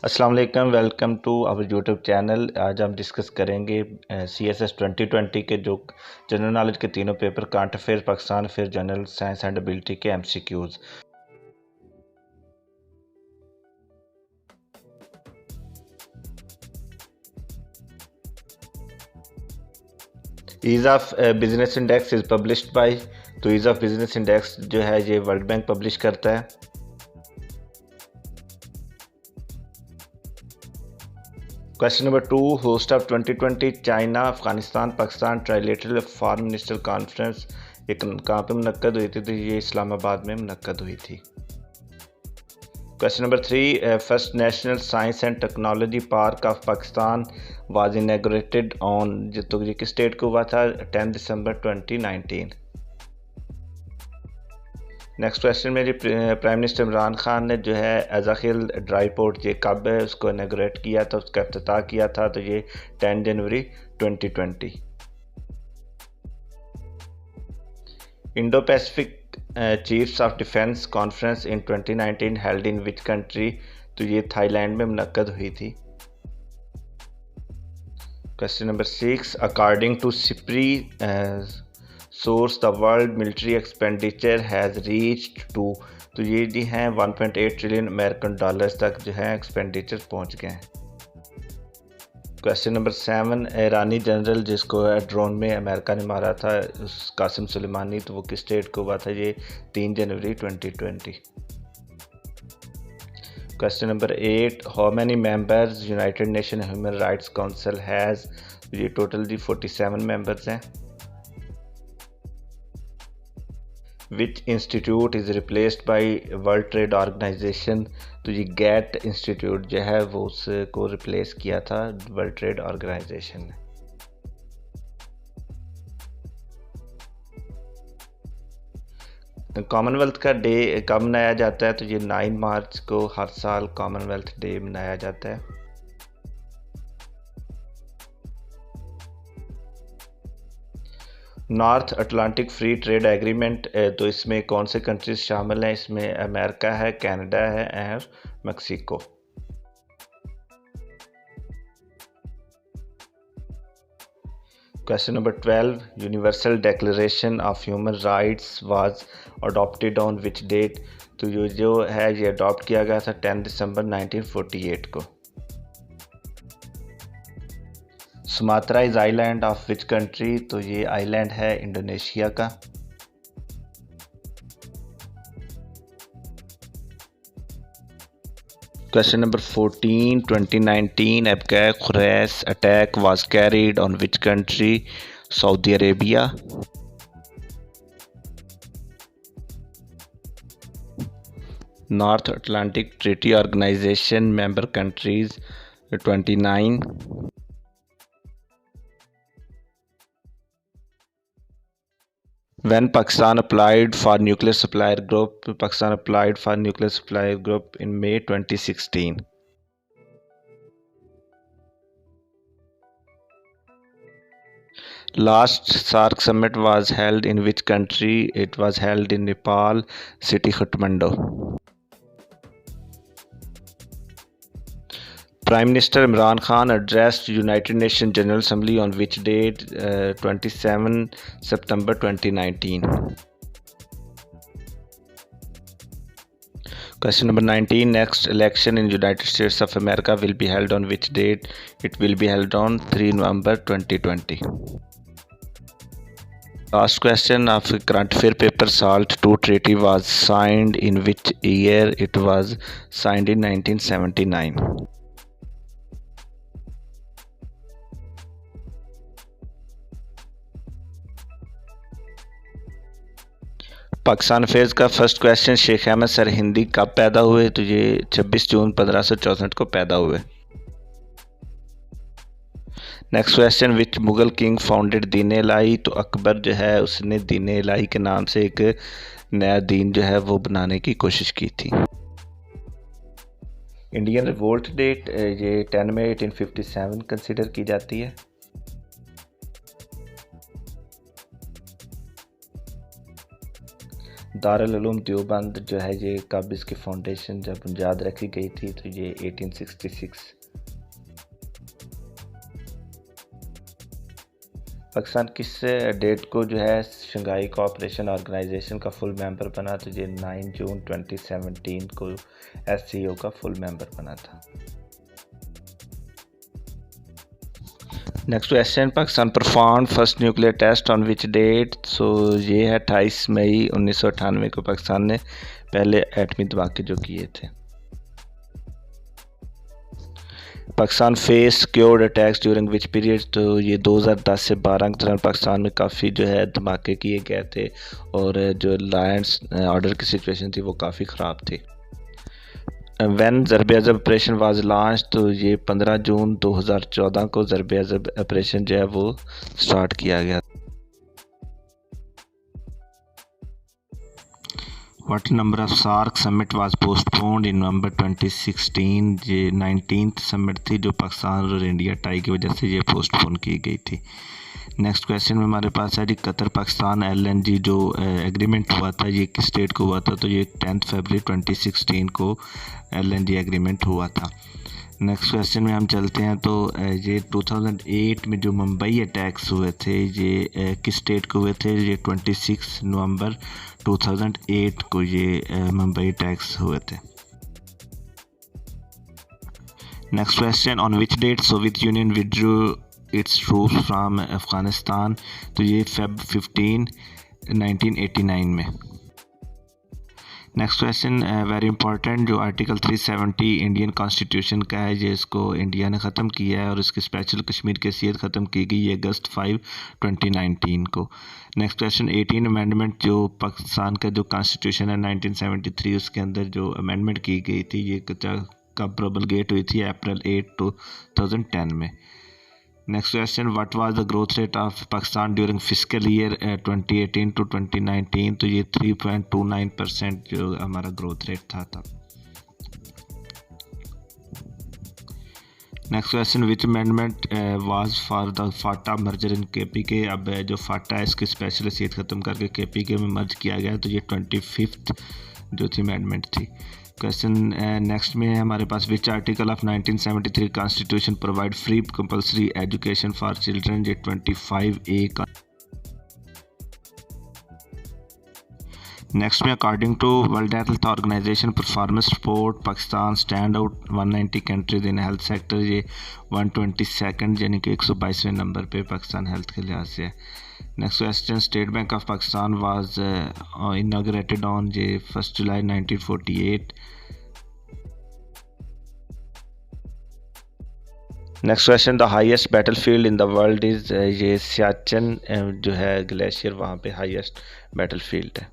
अस्सलाम वालेकुम, welcome to our YouTube channel. आज हम डिस्कस करेंगे CSS 2020 के जो जनरल नॉलेज के तीनों paper, current affair, Pakistan affair, general science and ability के MCQs। Ease of business index is published by, तो ईज़ ऑफ बिजनेस इंडेक्स जो है ये वर्ल्ड बैंक पब्लिश करता है। Question number 2, host of 2020 China, Afghanistan, Pakistan trilateral foreign minister conference ये कहाँ पे मुनक्कद हुई थी? तो ये इस्लामाबाद में मुनक्कद हुई थी। Question number 3, first national science and technology park of Pakistan was inaugurated on, तो ये किस डेट को हुआ था? 10 दिसंबर 2019। नेक्स्ट क्वेश्चन में प्राइम मिनिस्टर इमरान खान ने जो है अज़ाखिल ड्राई पोर्ट ये कब है उसको इनॉग्रेट किया था, उसका इफ्तिताह किया था? तो ये 10 जनवरी 2020। Indo Pacific chiefs of defence conference in 2019 held in which country? तो ये थाईलैंड में मुनक्कद हुई थी। Question number 6, according to SIPRI source the world military expenditure has reached to, तो ये जी हैं 1.8 ट्रिलियन अमेरिकन डॉलर्स तक जो है एक्सपेंडिचर पहुंच गए हैं। क्वेश्चन नंबर 7, ईरानी जनरल जिसको ड्रोन में अमेरिका ने मारा था कासिम सुलेमानी, तो वो किस डेट को हुआ था? ये 3 जनवरी 2020। Question number 8, how many members United Nation human rights council has? ये टोटल जी 47 मेंबर्स हैं। Which institute is replaced by World Trade Organization? तो ये गैट इंस्टीट्यूट जो है वो उसको रिप्लेस किया था वर्ल्ड ट्रेड ऑर्गेनाइजेशन ने। कॉमनवेल्थ का डे कब मनाया जाता है? तो ये 9 मार्च को हर साल कॉमनवेल्थ डे मनाया जाता है। North Atlantic free trade agreement, तो इसमें कौन से कंट्रीज शामिल हैं? इसमें अमेरिका है, कनाडा है और Mexico. Question number 12, universal declaration of human rights was adopted on which date? तो जो है ये अडॉप्ट किया गया था 10 दिसंबर 1948 को। Sumatra is island of which country? तो ये आइलैंड है इंडोनेशिया का। Question number 14, 2019 Abqaiq Khurais attack was carried on which country? Saudi Arabia. North Atlantic Treaty Organization member countries 29। When Pakistan applied for nuclear supplier group, Pakistan applied for nuclear supplier group in May 2016. Last SAARC summit was held in which country? It was held in Nepal, city Kathmandu. Prime Minister Imran Khan addressed United Nations General Assembly on which date? 27 September 2019. Question number 19, next election in United States of America will be held on which date? It will be held on 3 November 2020. Last question of current affair paper, SALT II treaty was signed in which year? It was signed in 1979. Pakistan affairs का first question, Sheikh Ahmad Sirhindi कब पैदा हुए? तो ये 26 जून 1564 को पैदा हुए। Next question, विच Mughal king founded दीन इलाही? तो अकबर जो है उसने दीन इलाही के नाम से एक नया दीन जो है वो बनाने की कोशिश की थी। इंडियन रिवोल्ट डेट ये 10 मई 1857 कंसिडर की जाती है। दारुल उलूम देवबंद जो है ये कब इसकी फाउंडेशन जब बुनियाद रखी गई थी, तो ये 1866। पाकिस्तान किस डेट को जो है शंघाई कोऑपरेशन ऑर्गेनाइजेशन का फुल मेंबर बना, तो ये 9 जून 2017 को SCO का फुल मेंबर बना था। Next question, Pakistan perform first nuclear test on which date, so ये है 28 मई 1998 को पाकिस्तान ने पहले एटमी धमाके जो किए थे। Pakistan face secured attacks during which period, तो ये 2010 से 12 के दौरान पाकिस्तान में काफ़ी जो है धमाके किए गए थे और जो लायंस ऑर्डर की सिचुएशन थी वो काफ़ी ख़राब थी। व्हेन ज़रब-ए-अज़ब ऑपरेशन वाज लॉन्च, तो ये 15 जून 2014 को ज़रब-ए-अज़ब ऑपरेशन जो है वो स्टार्ट किया गया। What number of SAARC summit was postponed in November 2016? ये 19th समिट थी जो पाकिस्तान और इंडिया टाई की वजह से ये पोस्टपोन की गई थी। नेक्स्ट क्वेश्चन में हमारे पास है जी कतर पाकिस्तान LNG जो एग्रीमेंट हुआ था ये किस डेट को हुआ था, तो ये 10 फरवरी 2016 को LNG एग्रीमेंट हुआ था। नेक्स्ट क्वेश्चन में हम चलते हैं, तो ये 2008 में जो मुंबई अटैक्स हुए थे ये किस डेट को हुए थे, ये 26 नवंबर 2008 को ये मुंबई अटैक्स हुए थे। Next question, on which date Soviet Union withdrew its troops from Afghanistan, तो ये Feb 15 1989 में। नेक्स्ट क्वेश्चन वेरी इंपॉर्टेंट, जो आर्टिकल 370 इंडियन कॉन्स्टिट्यूशन का है ये इसको इंडिया ने ख़त्म किया है और इसकी स्पेशल कश्मीर की हैसियत ख़त्म की गई है अगस्त 5 2019 को। नेक्स्ट क्वेश्चन, 18 अमेंडमेंट जो पाकिस्तान का जो कॉन्स्टिट्यूशन है 1973 उसके अंदर जो अमेंडमेंट की गई थी ये कब प्रोमलगेट हुई थी, अप्रैल 8 2010 में। Next question, what was the growth rate of Pakistan during fiscal year 2018 to 2019, तो ये 3.29% जो हमारा ग्रोथ रेट था तब। Next question, which amendment was for the Phata merger in KPK, अब जो फाटा है इसकी स्पेशल हैसियत ख़त्म करके KPK में मर्ज किया गया, तो ये 25th जो थी अमेंडमेंट थी। क्वेश्चन नेक्स्ट में हमारे पास which article of 1973 constitution provide free compulsory education for children, ये 25A का। नेक्स्ट में according to World Health Organization performance report Pakistan stand out 190 countries in health sector, ये 122nd यानी कि 122वें नंबर पे पाकिस्तान हेल्थ के लिहाज से है। Next question, state bank of Pakistan was inaugurated on ये 1 जुलाई 1948। Next question, the highest battlefield in the world is, ये सियाचिन जो है ग्लेशियर वहाँ पे हाईएस्ट बैटलफील्ड है।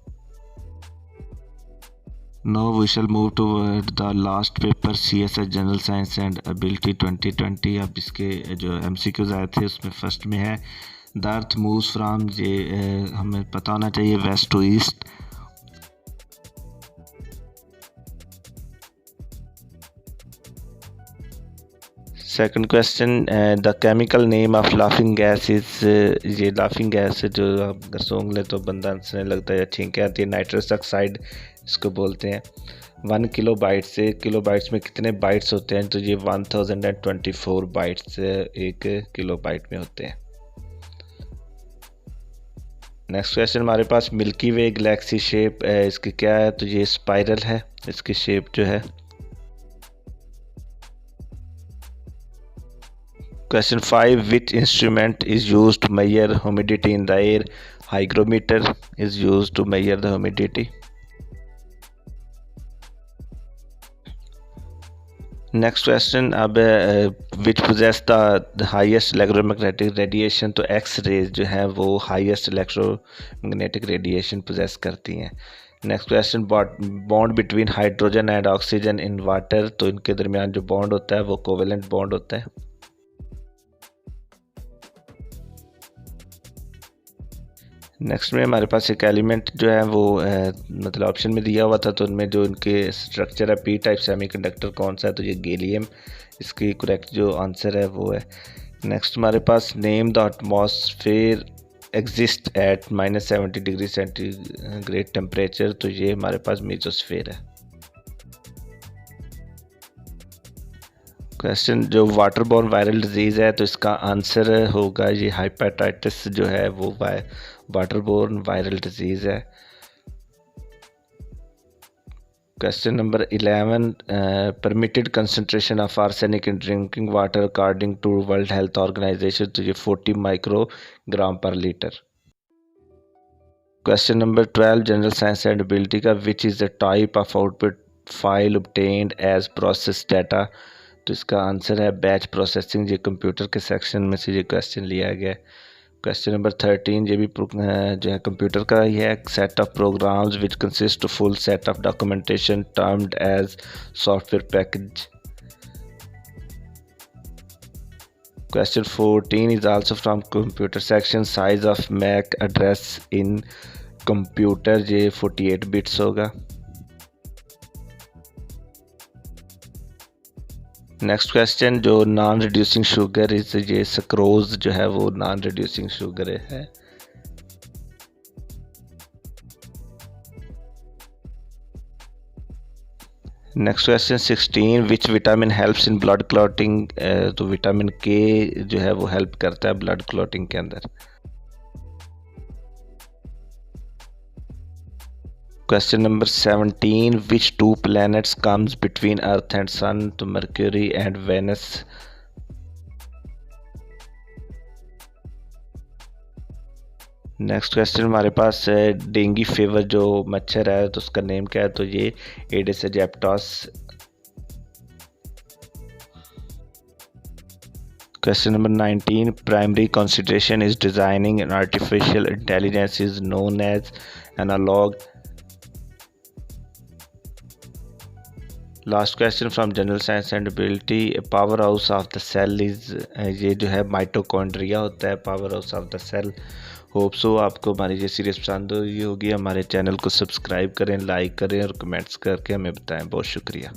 Now we shall move toward the last paper CSS general science and ability 2020। अब इसके जो MCQs आए थे उसमें फर्स्ट में है द अर्थ मूव्स फ्राम, ये हमें पता होना चाहिए west to east. Second question, the chemical name of laughing gas is, ये लाफिंग गैस जो आप अगर सूंघ ले तो बंदा हंसने लगता है या छींकें आती है, नाइट्रस ऑक्साइड इसको बोलते हैं। 1 किलोबाइट से किलोबाइट्स में कितने बाइट्स होते हैं, तो ये 1024 बाइट्स 1 किलोबाइट में होते हैं। नेक्स्ट क्वेश्चन हमारे पास मिल्की वे गैलेक्सी शेप इसकी क्या है, तो ये स्पाइरल है इसकी शेप जो है। Question 5, which instrument is used to measure humidity in the air, hygrometer is used to measure the humidity. Next question, अब which possess the highest electromagnetic radiation, तो एक्स रेज जो है वो हाईएस्ट इलेक्ट्रोमैग्नेटिक रेडिएशन पोजेस करती हैं। Next question, bond between hydrogen and oxygen in water, तो इनके दरमियान जो बॉन्ड होता है वो कोवेलेंट बॉन्ड होता है। नेक्स्ट में हमारे पास एक एलिमेंट जो है वो मतलब ऑप्शन में दिया हुआ था, तो उनमें जो इनके स्ट्रक्चर है पी टाइप सेमीकंडक्टर कौन सा है, तो ये गैलियम इसकी करेक्ट जो आंसर है वो है। नेक्स्ट हमारे पास name the atmosphere exist at -70 degree centigrade temperature, तो ये हमारे पास मीजोस्फीयर है। क्वेश्चन, जो वाटर बोर्न वायरल डिजीज़ है तो इसका आंसर होगा ये हेपेटाइटिस जो है वो वाटर बोर्न वायरल डिजीज़ है। Question number 11, permitted concentration of arsenic in drinking water according to World Health Organization, तो ये 40 microgram per litre. Question number 12, general science and ability का, which is the type of output file obtained as process data, तो इसका answer है batch processing. ये computer के section में से ये क्वेश्चन लिया गया है। क्वेश्चन नंबर 13, ये भी जो है कंप्यूटर का ही है, set of programs which consist of full set of documentation termed as software package. Question 14 is also from computer section, size of MAC address in computer, ये 48 बिट्स होगा। नेक्स्ट क्वेश्चन, जो नॉन रिड्यूसिंग शुगर इस ये sucrose जो है वो non reducing sugar है। Next question 16, which vitamin helps in blood clotting, तो विटामिन के जो है वो हेल्प करता है ब्लड क्लॉटिंग के अंदर। Question number 17, which two planets comes between earth and sun, तो Mercury and Venus. Next question हमारे पास है, डेंगू फीवर जो मच्छर है तो उसका नेम क्या है, तो ये Aedes aegypti. Question number 19, primary consideration is designing an artificial intelligence is known as analog. Last question from general science and ability, power house of the cell is, ये जो है माइटोकॉन्ड्रिया होता है power house of the cell. Hope so आपको हमारी ये series पसंद हुई होगी। हमारे चैनल को सब्सक्राइब करें, लाइक करें और कमेंट्स करके हमें बताएं। बहुत शुक्रिया।